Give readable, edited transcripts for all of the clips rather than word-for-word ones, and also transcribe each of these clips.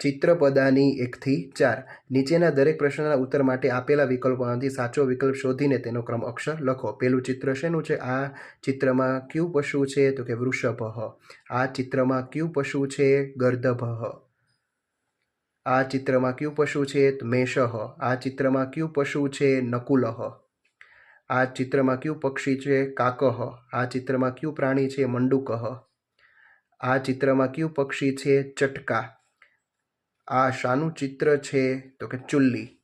ચિત્રપદાની 1 થી 4 નીચેના દરેક પ્રશ્નના ઉત્તર માટે આપેલા વિકલ્પોમાંથી સાચો વિકલ્પ શોધીને તેનો ક્રમ અક્ષર લખો. પેલું ચિત્ર શેનું છે? આ ચિત્રમાં કયું પશુ છે? તો કે વૃષભ. આ ચિત્રમાં કયું પશુ છે? ગર્દભ. આ ચિત્રમાં કયું પશુ છે? મેષ. આ ચિત્રમાં કયું પશુ છે? નકુલઃ. આ ચિત્રમાં કયું પક્ષી છે? કાકઃ. આ ચિત્રમાં કયું પ્રાણી છે? મંડુકઃ. આ ચિત્રમાં કયું પક્ષી છે? ચટકા. આ શાનું ચિત્ર છે? તો કે ચુલ્લી.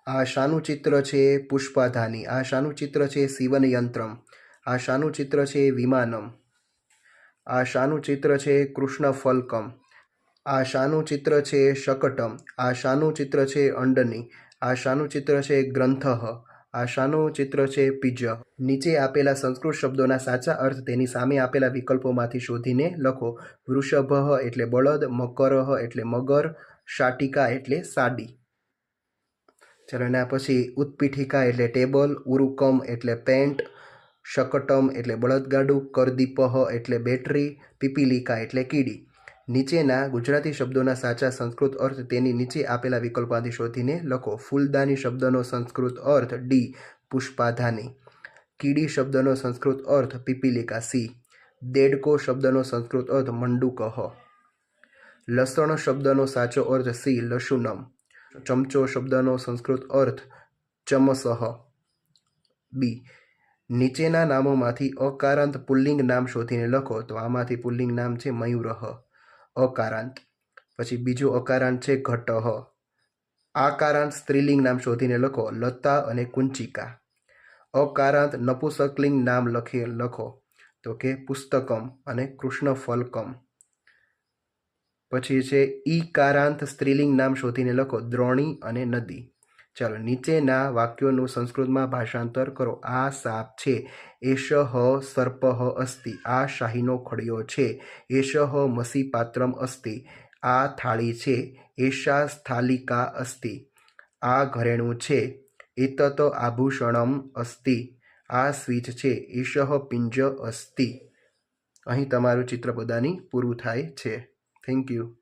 આ શાનું ચિત્ર છે? પુષ્પાધાની. આ શાનું ચિત્ર છે? શિવનયંત્રમ. આ શાનું ચિત્ર છે? વિમાનમ. આ શાનું ચિત્ર છે? કૃષ્ણફલકમ. આ શાનું ચિત્ર છે? શકટમ. આ શાનું ચિત્ર છે? અંડની. આ શાનું ચિત્ર છે? ગ્રંથઃ. આ શાનું ચિત્ર છે? પીજ. નીચે આપેલા સંસ્કૃત શબ્દોના સાચા અર્થ તેની સામે આપેલા વિકલ્પોમાંથી શોધીને લખો. વૃષભ એટલે બળદ, મકરઃ એટલે મગર, શાટિકા એટલે સાડી. ચાલો એના પછી ઉત્પીઠિકા એટલે ટેબલ, ઉરુકમ એટલે પેન્ટ, શકટમ એટલે બળદગાડું, કરદીપઃ એટલે બેટરી, પીપીલિકા એટલે કીડી. નીચેના ગુજરાતી શબ્દોના સાચા સંસ્કૃત અર્થ તેની નીચે આપેલા વિકલ્પોમાંથી શોધીને લખો. ફૂલદાની શબ્દનો સંસ્કૃત અર્થ ડી. પુષ્પાધાની. કીડી શબ્દનો સંસ્કૃત અર્થ પીપીલિકા સી. દેડકો શબ્દનો સંસ્કૃત અર્થ મંડુકઃ. લસણ શબ્દનો સાચો અર્થ સી. લશુનમ. ચમચો શબ્દનો સંસ્કૃત અર્થ ચમસઃ બી. નીચેના નામોમાંથી અકારાંત પુલ્લિંગ નામ શોધીને લખો. તો આમાંથી પુલ્લિંગ નામ છે મયુરઃ. અકારાંત. પછી બીજું અકારાંત છે ઘટઃ. આકારાંત સ્ત્રીલિંગ નામ શોધીને લખો. લતા અને કુંચિકા. અકારાંત નપુંસકલિંગ નામ લખો. તો કે પુસ્તકમ અને કૃષ્ણફલકમ. પછી છે ઈકારાંત સ્ત્રીલિંગ નામ શોધીને લખો. દ્રોણી અને નદી. ચાલો નીચેના વાક્યોનું સંસ્કૃતમાં ભાષાંતર કરો. આ સાપ છે. એષઃ સર્પઃ અસ્તિ. આ શાહીનો ખડિયો છે. એષઃ મસીપાત્રમ અસ્તિ. આ થાળી છે. એષા સ્થાલિકા અસ્તિ. આ ઘરેણું છે. એતત આભૂષણમ અસ્તિ. આ સ્વિચ છે. એષઃ પિંજ અસ્તિ. અહીં તમારું ચિત્રપદાની પૂરું થાય છે. Thank you.